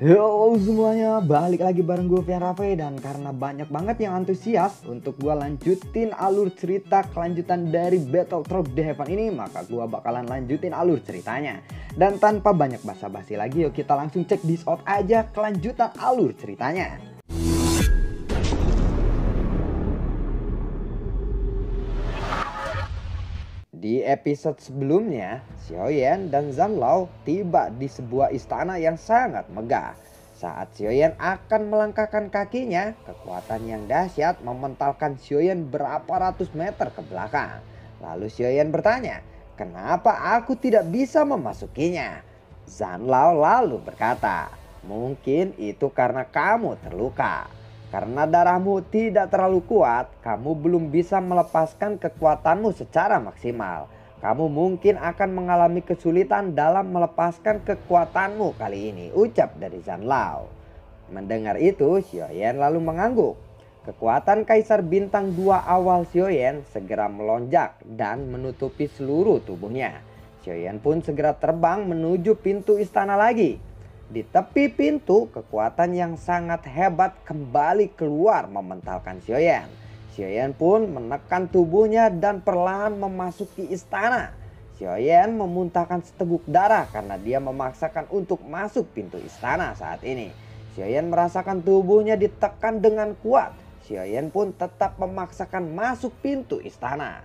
Halo semuanya, balik lagi bareng gue Fian Rafe. Dan karena banyak banget yang antusias untuk gue lanjutin alur cerita kelanjutan dari Battletrop The Heaven ini, maka gue bakalan lanjutin alur ceritanya. Dan tanpa banyak basa-basi lagi, yuk kita langsung cek this out aja kelanjutan alur ceritanya. Di episode sebelumnya, Xiaoyan dan Zanlao tiba di sebuah istana yang sangat megah. Saat Xiaoyan akan melangkahkan kakinya, kekuatan yang dahsyat mementalkan Xiaoyan berapa ratus meter ke belakang. Lalu Xiaoyan bertanya, "Kenapa aku tidak bisa memasukinya?" Zanlao lalu berkata, "Mungkin itu karena kamu terluka. Karena darahmu tidak terlalu kuat, kamu belum bisa melepaskan kekuatanmu secara maksimal. Kamu mungkin akan mengalami kesulitan dalam melepaskan kekuatanmu kali ini," ucap dari Zanlao. Mendengar itu, Xiaoyan lalu mengangguk. Kekuatan Kaisar Bintang 2 awal Xiaoyan segera melonjak dan menutupi seluruh tubuhnya. Xiaoyan pun segera terbang menuju pintu istana lagi. Di tepi pintu, kekuatan yang sangat hebat kembali keluar mementalkan Xiaoyan. Xiaoyan pun menekan tubuhnya dan perlahan memasuki istana. Xiaoyan memuntahkan seteguk darah karena dia memaksakan untuk masuk pintu istana saat ini. Xiaoyan merasakan tubuhnya ditekan dengan kuat. Xiaoyan pun tetap memaksakan masuk pintu istana.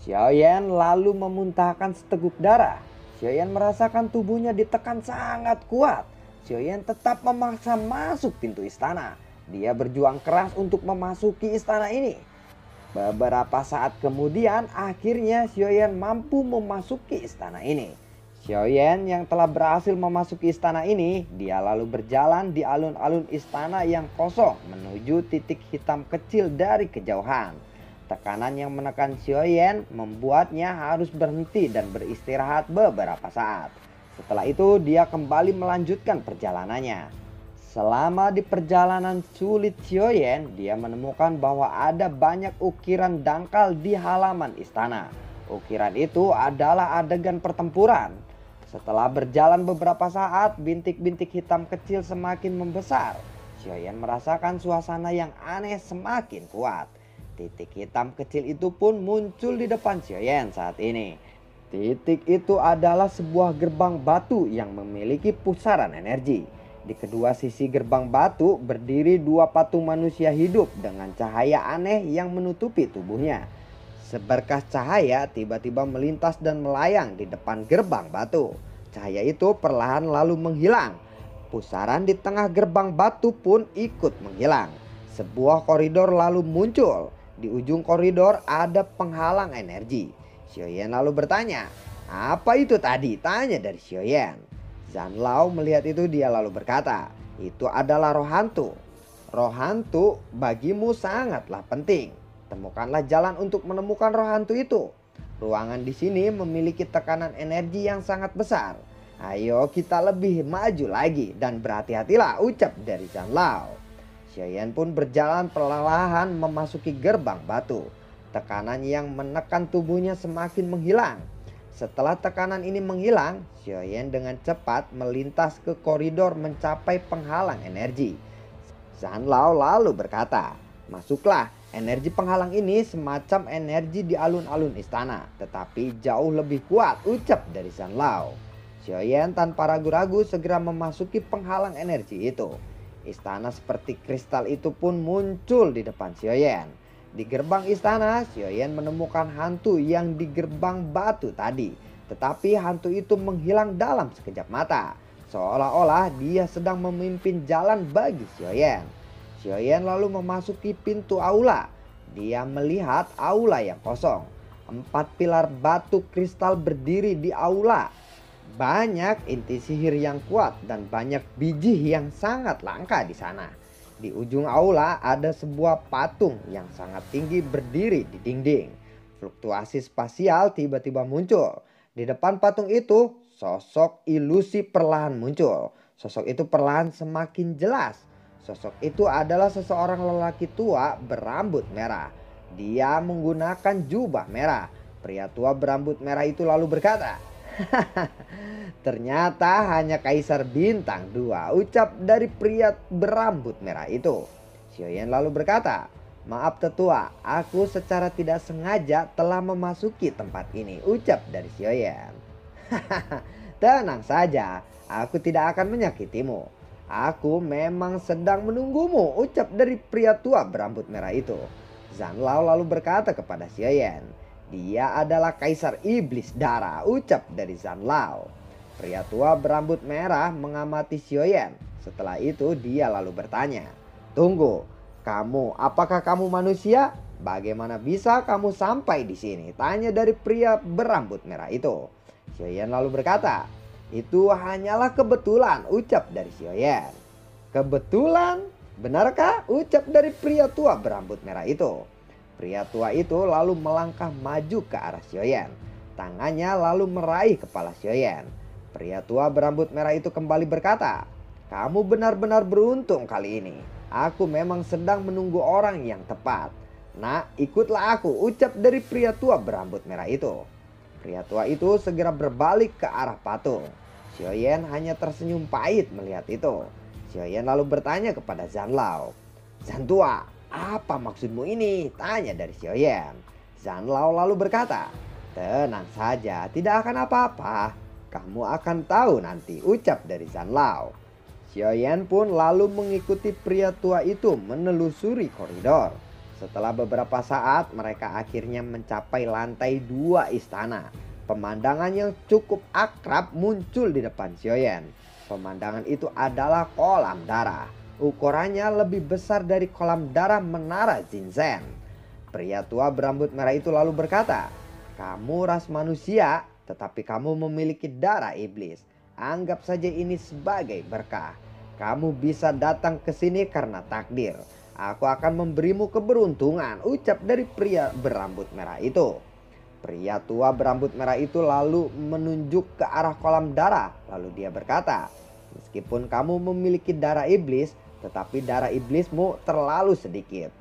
Xiaoyan lalu memuntahkan seteguk darah. Xiaoyan merasakan tubuhnya ditekan sangat kuat. Xiaoyan tetap memaksa masuk pintu istana. Dia berjuang keras untuk memasuki istana ini. Beberapa saat kemudian akhirnya Xiaoyan mampu memasuki istana ini. Xiaoyan yang telah berhasil memasuki istana ini, dia lalu berjalan di alun-alun istana yang kosong menuju titik hitam kecil dari kejauhan. Tekanan yang menekan Xiaoyan membuatnya harus berhenti dan beristirahat beberapa saat. Setelah itu dia kembali melanjutkan perjalanannya. Selama di perjalanan sulit Xiaoyan, dia menemukan bahwa ada banyak ukiran dangkal di halaman istana. Ukiran itu adalah adegan pertempuran. Setelah berjalan beberapa saat, bintik-bintik hitam kecil semakin membesar. Xiaoyan merasakan suasana yang aneh semakin kuat. Titik hitam kecil itu pun muncul di depan Xiaoyan saat ini. Titik itu adalah sebuah gerbang batu yang memiliki pusaran energi. Di kedua sisi gerbang batu berdiri dua patung manusia hidup dengan cahaya aneh yang menutupi tubuhnya. Seberkas cahaya tiba-tiba melintas dan melayang di depan gerbang batu. Cahaya itu perlahan lalu menghilang. Pusaran di tengah gerbang batu pun ikut menghilang. Sebuah koridor lalu muncul. Di ujung koridor ada penghalang energi. Xiaoyan lalu bertanya, "Apa itu tadi?" tanya dari Xiaoyan. Zanlao melihat itu, dia lalu berkata, "Itu adalah roh hantu. Roh hantu bagimu sangatlah penting. Temukanlah jalan untuk menemukan roh hantu itu. Ruangan di sini memiliki tekanan energi yang sangat besar. Ayo kita lebih maju lagi dan berhati-hatilah," ucap dari Zanlao. Xiaoyan pun berjalan perlahan memasuki gerbang batu. Tekanan yang menekan tubuhnya semakin menghilang. Setelah tekanan ini menghilang, Xiaoyan dengan cepat melintas ke koridor mencapai penghalang energi. Zanlao lalu berkata, "Masuklah, energi penghalang ini semacam energi di alun-alun istana, tetapi jauh lebih kuat," ucap dari Zanlao. Xiaoyan tanpa ragu-ragu segera memasuki penghalang energi itu. Istana seperti kristal itu pun muncul di depan Xiaoyan. Di gerbang istana, Xiaoyan menemukan hantu yang di gerbang batu tadi. Tetapi hantu itu menghilang dalam sekejap mata. Seolah-olah dia sedang memimpin jalan bagi Xiaoyan. Xiaoyan lalu memasuki pintu aula. Dia melihat aula yang kosong. 4 pilar batu kristal berdiri di aula. Banyak inti sihir yang kuat dan banyak biji yang sangat langka di sana. Di ujung aula ada sebuah patung yang sangat tinggi berdiri di dinding. Fluktuasi spasial tiba-tiba muncul. Di depan patung itu, sosok ilusi perlahan muncul. Sosok itu perlahan semakin jelas. Sosok itu adalah seseorang lelaki tua berambut merah. Dia menggunakan jubah merah. Pria tua berambut merah itu lalu berkata, Ternyata hanya Kaisar Bintang 2, ucap dari pria berambut merah itu. Xiaoyan lalu berkata, "Maaf tetua, aku secara tidak sengaja telah memasuki tempat ini," ucap dari Xiaoyan. "Tenang saja, aku tidak akan menyakitimu. Aku memang sedang menunggumu," ucap dari pria tua berambut merah itu. Zanlao lalu berkata kepada Xiaoyan, "Dia adalah Kaisar Iblis Darah," ucap dari Zanlao. Pria tua berambut merah mengamati Xiaoyan. Setelah itu dia lalu bertanya, "Tunggu, apakah kamu manusia? Bagaimana bisa kamu sampai di sini?" tanya dari pria berambut merah itu. Xiaoyan lalu berkata, "Itu hanyalah kebetulan," ucap dari Xiaoyan. "Kebetulan? Benarkah?" ucap dari pria tua berambut merah itu. Pria tua itu lalu melangkah maju ke arah Xiaoyan. Tangannya lalu meraih kepala Xiaoyan. Pria tua berambut merah itu kembali berkata, "Kamu benar-benar beruntung kali ini. Aku memang sedang menunggu orang yang tepat. Nah, ikutlah aku," ucap dari pria tua berambut merah itu. Pria tua itu segera berbalik ke arah patung. Xiaoyan hanya tersenyum pahit melihat itu. Xiaoyan lalu bertanya kepada Zanlao, "Zantua, apa maksudmu ini?" tanya dari Xiaoyan. Zanlao lalu berkata, "Tenang saja, tidak akan apa-apa. Kamu akan tahu nanti," ucap dari Zanlao. Xiaoyan pun lalu mengikuti pria tua itu menelusuri koridor. Setelah beberapa saat mereka akhirnya mencapai lantai 2 istana. Pemandangan yang cukup akrab muncul di depan Xiaoyan. Pemandangan itu adalah kolam darah. Ukurannya lebih besar dari kolam darah menara Jinzhen. Pria tua berambut merah itu lalu berkata, "Kamu ras manusia, tetapi kamu memiliki darah iblis. Anggap saja ini sebagai berkah. Kamu bisa datang ke sini karena takdir. Aku akan memberimu keberuntungan," ucap dari pria berambut merah itu. Pria tua berambut merah itu lalu menunjuk ke arah kolam darah. Lalu dia berkata, "Meskipun kamu memiliki darah iblis, tetapi darah iblismu terlalu sedikit.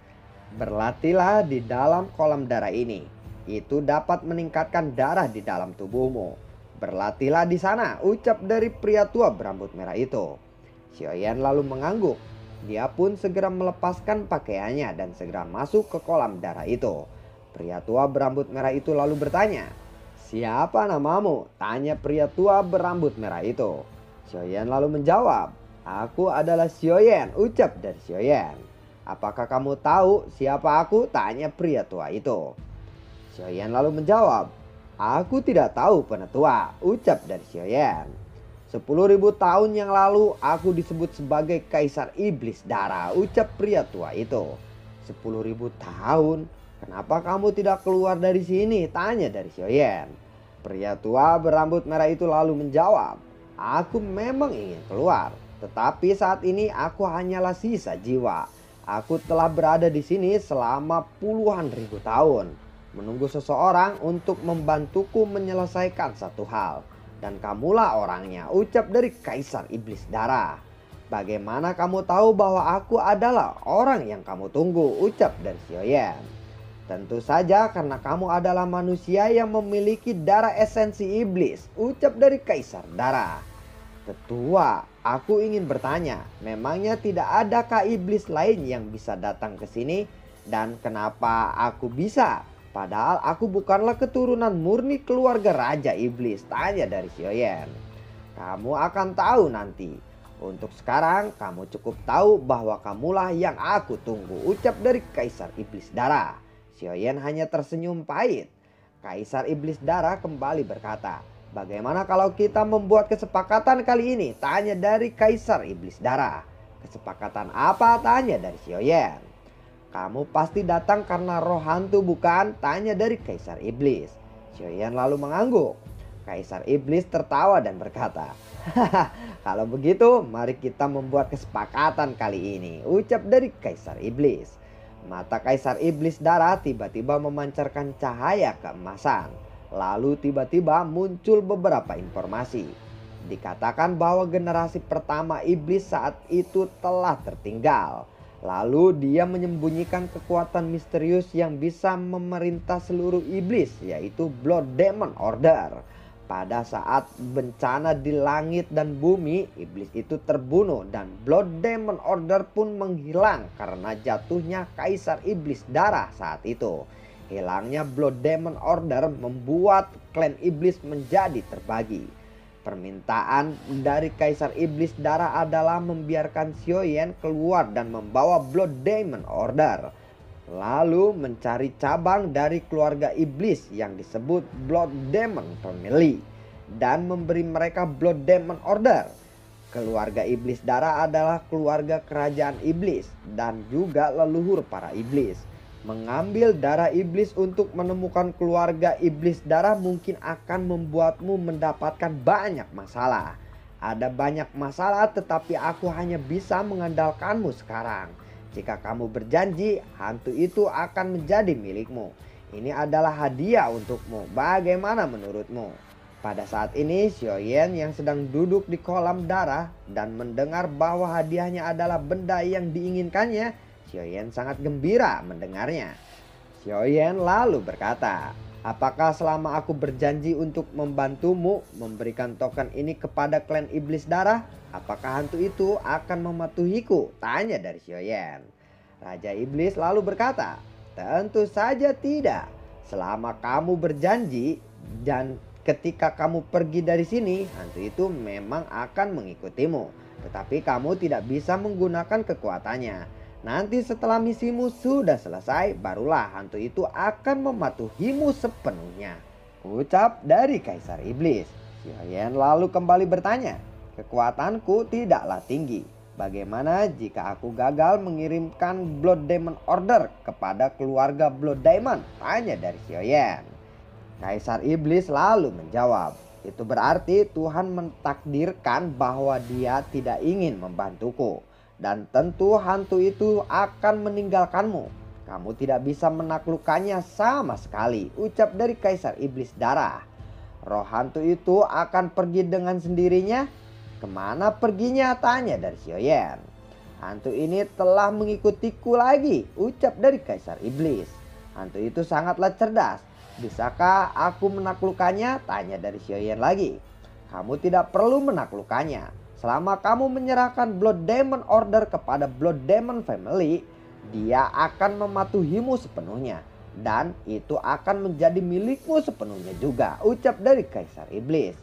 Berlatihlah di dalam kolam darah ini. Itu dapat meningkatkan darah di dalam tubuhmu. Berlatihlah di sana," ucap dari pria tua berambut merah itu. Xiaoyan lalu mengangguk. Dia pun segera melepaskan pakaiannya dan segera masuk ke kolam darah itu. Pria tua berambut merah itu lalu bertanya, "Siapa namamu?" tanya pria tua berambut merah itu. Xiaoyan lalu menjawab, "Aku adalah Xiaoyan," ucap dari Xiaoyan. "Apakah kamu tahu siapa aku?" tanya pria tua itu. Xiaoyan lalu menjawab, "Aku tidak tahu penetua," ucap dari Xiaoyan. 10.000 tahun yang lalu aku disebut sebagai Kaisar Iblis Darah," ucap pria tua itu. 10.000 tahun? "Kenapa kamu tidak keluar dari sini?" tanya dari Xiaoyan. Pria tua berambut merah itu lalu menjawab, "Aku memang ingin keluar, tetapi saat ini aku hanyalah sisa jiwa. Aku telah berada di sini selama puluhan ribu tahun, menunggu seseorang untuk membantuku menyelesaikan satu hal. Dan kamulah orangnya," ucap dari Kaisar Iblis Darah. "Bagaimana kamu tahu bahwa aku adalah orang yang kamu tunggu?" ucap dari Xiaoyan. "Tentu saja karena kamu adalah manusia yang memiliki darah esensi iblis," ucap dari Kaisar Darah. "Tetua, aku ingin bertanya, memangnya tidak adakah iblis lain yang bisa datang ke sini? Dan kenapa aku bisa? Padahal aku bukanlah keturunan murni keluarga Raja Iblis," tanya dari Xiaoyan. "Kamu akan tahu nanti. Untuk sekarang kamu cukup tahu bahwa kamulah yang aku tunggu," ucap dari Kaisar Iblis Darah. Xiaoyan hanya tersenyum pahit. Kaisar Iblis Darah kembali berkata, "Bagaimana kalau kita membuat kesepakatan kali ini?" tanya dari Kaisar Iblis Darah. "Kesepakatan apa?" tanya dari Xiaoyan. "Kamu pasti datang karena roh hantu bukan?" tanya dari Kaisar Iblis. Xiaoyan lalu mengangguk. Kaisar Iblis tertawa dan berkata, "Hahaha, kalau begitu mari kita membuat kesepakatan kali ini," ucap dari Kaisar Iblis. Mata Kaisar Iblis Darah tiba-tiba memancarkan cahaya keemasan. Lalu tiba-tiba muncul beberapa informasi. Dikatakan bahwa generasi pertama iblis saat itu telah tertinggal. Lalu dia menyembunyikan kekuatan misterius yang bisa memerintah seluruh iblis, yaitu Blood Demon Order. Pada saat bencana di langit dan bumi, iblis itu terbunuh dan Blood Demon Order pun menghilang karena jatuhnya Kaisar Iblis Darah saat itu. Hilangnya Blood Demon Order membuat klan iblis menjadi terbagi. Permintaan dari Kaisar Iblis Darah adalah membiarkan Xiaoyan keluar dan membawa Blood Demon Order. Lalu mencari cabang dari keluarga iblis yang disebut Blood Demon Family dan memberi mereka Blood Demon Order. Keluarga iblis darah adalah keluarga kerajaan iblis dan juga leluhur para iblis. Mengambil darah iblis untuk menemukan keluarga iblis darah mungkin akan membuatmu mendapatkan banyak masalah. Ada banyak masalah, tetapi aku hanya bisa mengandalkanmu sekarang. Jika kamu berjanji, hantu itu akan menjadi milikmu. Ini adalah hadiah untukmu. Bagaimana menurutmu? Pada saat ini, Xiaoyan yang sedang duduk di kolam darah dan mendengar bahwa hadiahnya adalah benda yang diinginkannya, Xiaoyan sangat gembira mendengarnya. Xiaoyan lalu berkata, "Apakah selama aku berjanji untuk membantumu memberikan token ini kepada klan iblis darah, apakah hantu itu akan mematuhiku?" Tanya dari Xiaoyan. Raja Iblis lalu berkata, "Tentu saja tidak. Selama kamu berjanji dan ketika kamu pergi dari sini, hantu itu memang akan mengikutimu. Tetapi kamu tidak bisa menggunakan kekuatannya. Nanti setelah misimu sudah selesai, barulah hantu itu akan mematuhimu sepenuhnya." Ucap dari Kaisar Iblis. Xiaoyan lalu kembali bertanya, "Kekuatanku tidaklah tinggi. Bagaimana jika aku gagal mengirimkan Blood Demon Order kepada keluarga Blood Demon?" Tanya dari Xiaoyan. Kaisar Iblis lalu menjawab, "Itu berarti Tuhan mentakdirkan bahwa dia tidak ingin membantuku. Dan tentu hantu itu akan meninggalkanmu. Kamu tidak bisa menaklukkannya sama sekali." Ucap dari Kaisar Iblis Darah. "Roh hantu itu akan pergi dengan sendirinya." "Kemana perginya?" tanya dari Xiaoyan. "Hantu ini telah mengikutiku lagi." Ucap dari Kaisar Iblis. "Hantu itu sangatlah cerdas. Bisakah aku menaklukkannya?" Tanya dari Xiaoyan lagi. "Kamu tidak perlu menaklukkannya. Selama kamu menyerahkan Blood Demon Order kepada Blood Demon Family, dia akan mematuhimu sepenuhnya. Dan itu akan menjadi milikmu sepenuhnya juga." Ucap dari Kaisar Iblis.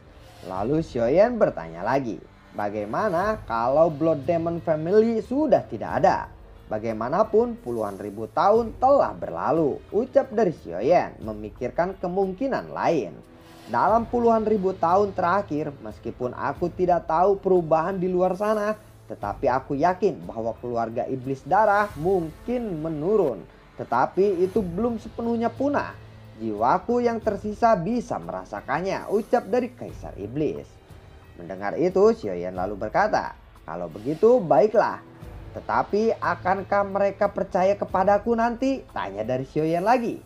Lalu Xiaoyan bertanya lagi, "Bagaimana kalau Blood Demon Family sudah tidak ada? Bagaimanapun puluhan ribu tahun telah berlalu." Ucap dari Xiaoyan memikirkan kemungkinan lain. "Dalam puluhan ribu tahun terakhir, meskipun aku tidak tahu perubahan di luar sana, tetapi aku yakin bahwa keluarga iblis darah mungkin menurun. Tetapi itu belum sepenuhnya punah. Jiwaku yang tersisa bisa merasakannya." Ucap dari Kaisar Iblis. Mendengar itu, Xiaoyan lalu berkata, "Kalau begitu baiklah. Tetapi akankah mereka percaya kepadaku nanti?" Tanya dari Xiaoyan lagi.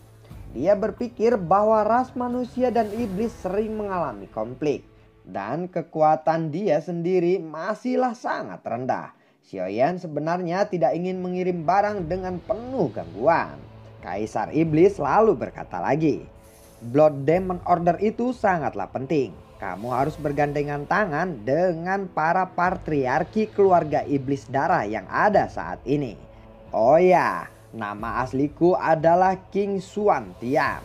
Dia berpikir bahwa ras manusia dan iblis sering mengalami konflik. Dan kekuatan dia sendiri masihlah sangat rendah. Xiaoyan sebenarnya tidak ingin mengirim barang dengan penuh gangguan. Kaisar Iblis lalu berkata lagi, "Blood Demon Order itu sangatlah penting. Kamu harus bergandengan tangan dengan para patriarki keluarga iblis darah yang ada saat ini. Oh ya, nama asliku adalah King Xuan Tian.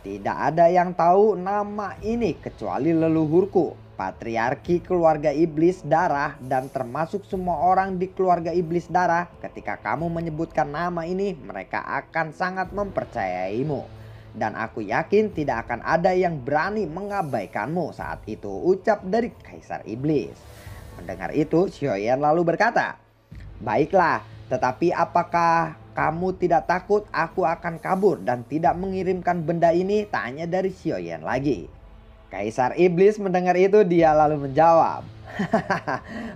Tidak ada yang tahu nama ini kecuali leluhurku, patriarki keluarga iblis darah, dan termasuk semua orang di keluarga iblis darah. Ketika kamu menyebutkan nama ini, mereka akan sangat mempercayaimu. Dan aku yakin tidak akan ada yang berani mengabaikanmu saat itu." Ucap dari Kaisar Iblis. Mendengar itu, Xiaoyan lalu berkata, "Baiklah, tetapi apakah kamu tidak takut aku akan kabur dan tidak mengirimkan benda ini?" Tanya dari Xiaoyan lagi. Kaisar Iblis mendengar itu, dia lalu menjawab,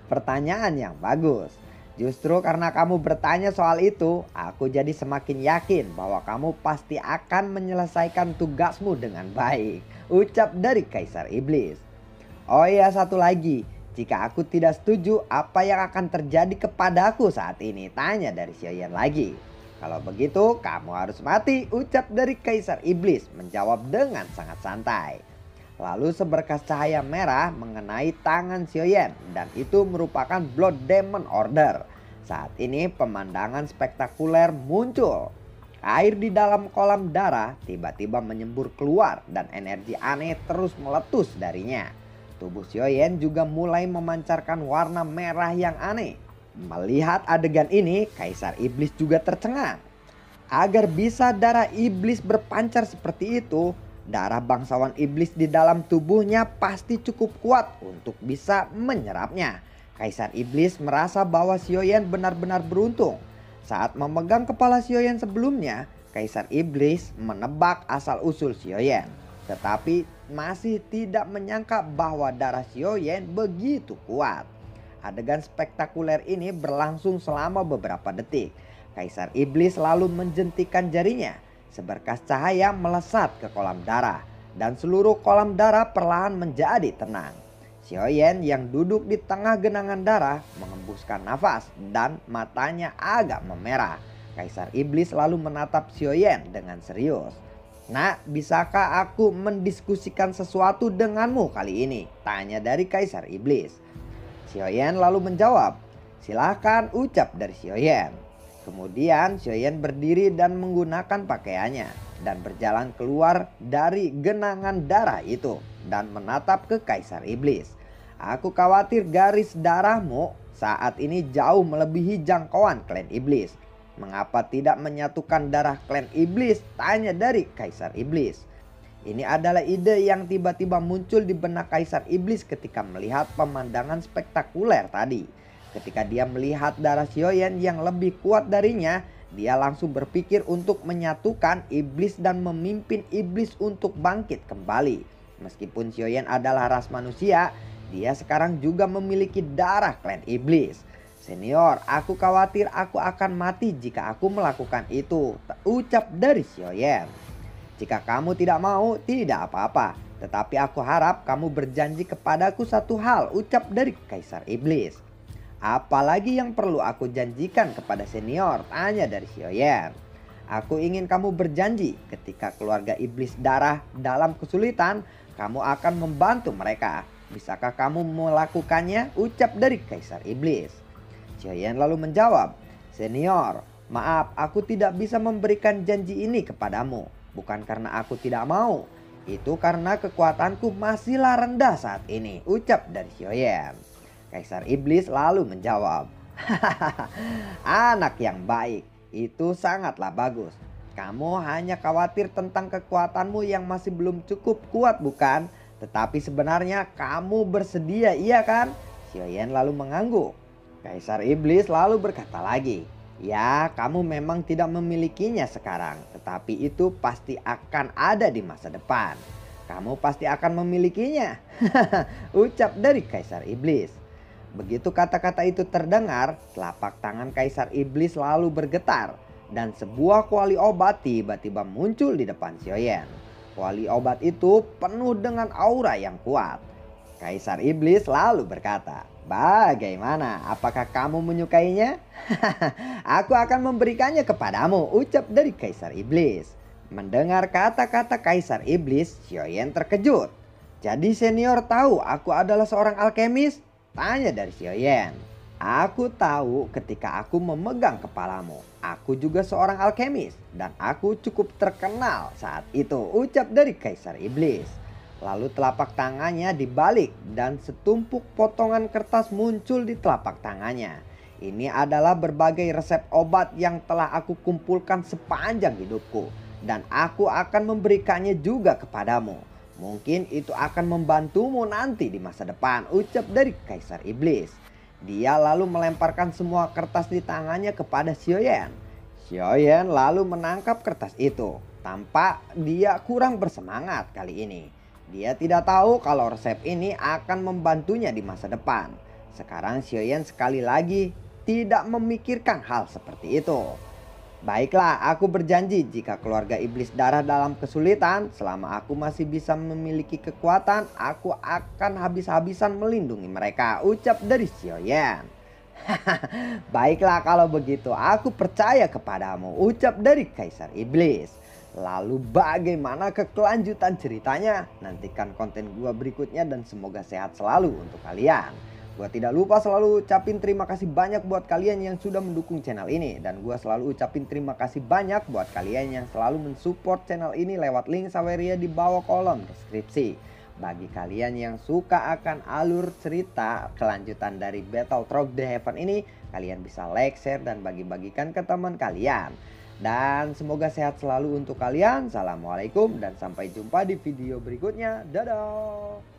"Pertanyaan yang bagus. Justru karena kamu bertanya soal itu, aku jadi semakin yakin bahwa kamu pasti akan menyelesaikan tugasmu dengan baik." Ucap dari Kaisar Iblis. "Oh iya, satu lagi. Jika aku tidak setuju, apa yang akan terjadi kepadaku saat ini?" Tanya dari Xiaoyan lagi. "Kalau begitu kamu harus mati." Ucap dari Kaisar Iblis menjawab dengan sangat santai. Lalu seberkas cahaya merah mengenai tangan Xiaoyan dan itu merupakan Blood Demon Order. Saat ini pemandangan spektakuler muncul. Air di dalam kolam darah tiba-tiba menyembur keluar dan energi aneh terus meletus darinya. Tubuh Xiaoyan juga mulai memancarkan warna merah yang aneh. Melihat adegan ini, Kaisar Iblis juga tercengang. Agar bisa darah iblis berpancar seperti itu, darah bangsawan iblis di dalam tubuhnya pasti cukup kuat untuk bisa menyerapnya. Kaisar Iblis merasa bahwa Xiaoyan benar-benar beruntung. Saat memegang kepala Xiaoyan sebelumnya, Kaisar Iblis menebak asal-usul Xiaoyan. Tetapi masih tidak menyangka bahwa darah Xiaoyan begitu kuat. Adegan spektakuler ini berlangsung selama beberapa detik. Kaisar Iblis lalu menjentikan jarinya. Seberkas cahaya melesat ke kolam darah dan seluruh kolam darah perlahan menjadi tenang. Xiaoyan yang duduk di tengah genangan darah mengembuskan nafas dan matanya agak memerah. Kaisar Iblis lalu menatap Xiaoyan dengan serius. "Nak, bisakah aku mendiskusikan sesuatu denganmu kali ini?" tanya dari Kaisar Iblis. Xiaoyan lalu menjawab, "Silahkan," ucap dari Xiaoyan. Kemudian Xiaoyan berdiri dan menggunakan pakaiannya dan berjalan keluar dari genangan darah itu dan menatap ke Kaisar Iblis. "Aku khawatir garis darahmu saat ini jauh melebihi jangkauan klan iblis. Mengapa tidak menyatukan darah klan iblis?" tanya dari Kaisar Iblis. Ini adalah ide yang tiba-tiba muncul di benak Kaisar Iblis ketika melihat pemandangan spektakuler tadi. Ketika dia melihat darah Xiaoyan yang lebih kuat darinya, dia langsung berpikir untuk menyatukan iblis dan memimpin iblis untuk bangkit kembali. Meskipun Xiaoyan adalah ras manusia, dia sekarang juga memiliki darah klan iblis. "Senior, aku khawatir aku akan mati jika aku melakukan itu," ucap dari Xiaoyan. "Jika kamu tidak mau, tidak apa-apa. Tetapi aku harap kamu berjanji kepadaku satu hal," ucap dari Kaisar Iblis. "Apalagi yang perlu aku janjikan kepada senior?" tanya dari Xiaoyan. "Aku ingin kamu berjanji ketika keluarga iblis darah dalam kesulitan, kamu akan membantu mereka. Bisakah kamu melakukannya?" ucap dari Kaisar Iblis. Xiaoyan lalu menjawab, "Senior, maaf, aku tidak bisa memberikan janji ini kepadamu. Bukan karena aku tidak mau. Itu karena kekuatanku masihlah rendah saat ini," ucap dari Xiaoyan. Kaisar Iblis lalu menjawab, "Anak yang baik, itu sangatlah bagus. Kamu hanya khawatir tentang kekuatanmu yang masih belum cukup kuat, bukan? Tetapi sebenarnya kamu bersedia, iya kan?" Xiaoyan lalu mengangguk. Kaisar Iblis lalu berkata lagi, "Ya, kamu memang tidak memilikinya sekarang, tetapi itu pasti akan ada di masa depan. Kamu pasti akan memilikinya," ucap dari Kaisar Iblis. Begitu kata-kata itu terdengar, telapak tangan Kaisar Iblis lalu bergetar dan sebuah kuali obat tiba-tiba muncul di depan Xiaoyan. Kuali obat itu penuh dengan aura yang kuat. Kaisar Iblis lalu berkata, "Bagaimana? Apakah kamu menyukainya?" "Aku akan memberikannya kepadamu," ucap dari Kaisar Iblis. Mendengar kata-kata Kaisar Iblis, Xiaoyan terkejut. "Jadi senior tahu aku adalah seorang alkemis?" tanya dari Xiaoyan. "Aku tahu ketika aku memegang kepalamu. Aku juga seorang alkemis dan aku cukup terkenal saat itu," ucap dari Kaisar Iblis. Lalu telapak tangannya dibalik dan setumpuk potongan kertas muncul di telapak tangannya. "Ini adalah berbagai resep obat yang telah aku kumpulkan sepanjang hidupku dan aku akan memberikannya juga kepadamu. Mungkin itu akan membantumu nanti di masa depan," ucap dari Kaisar Iblis. Dia lalu melemparkan semua kertas di tangannya kepada Xiaoyan. Xiaoyan lalu menangkap kertas itu. Tampak dia kurang bersemangat kali ini. Dia tidak tahu kalau resep ini akan membantunya di masa depan. Sekarang Xiaoyan sekali lagi tidak memikirkan hal seperti itu. "Baiklah, aku berjanji jika keluarga iblis darah dalam kesulitan, selama aku masih bisa memiliki kekuatan, aku akan habis-habisan melindungi mereka," ucap dari Xiaoyan. "Baiklah kalau begitu, aku percaya kepadamu," ucap dari Kaisar Iblis. Lalu bagaimana kelanjutan ceritanya? Nantikan konten gua berikutnya dan semoga sehat selalu untuk kalian. Gua tidak lupa selalu ucapin terima kasih banyak buat kalian yang sudah mendukung channel ini. Dan gua selalu ucapin terima kasih banyak buat kalian yang selalu mensupport channel ini lewat link Saweria di bawah kolom deskripsi. Bagi kalian yang suka akan alur cerita kelanjutan dari Battle Truck The Heaven ini, kalian bisa like, share, dan bagi-bagikan ke teman kalian. Dan semoga sehat selalu untuk kalian. Assalamualaikum dan sampai jumpa di video berikutnya. Dadah.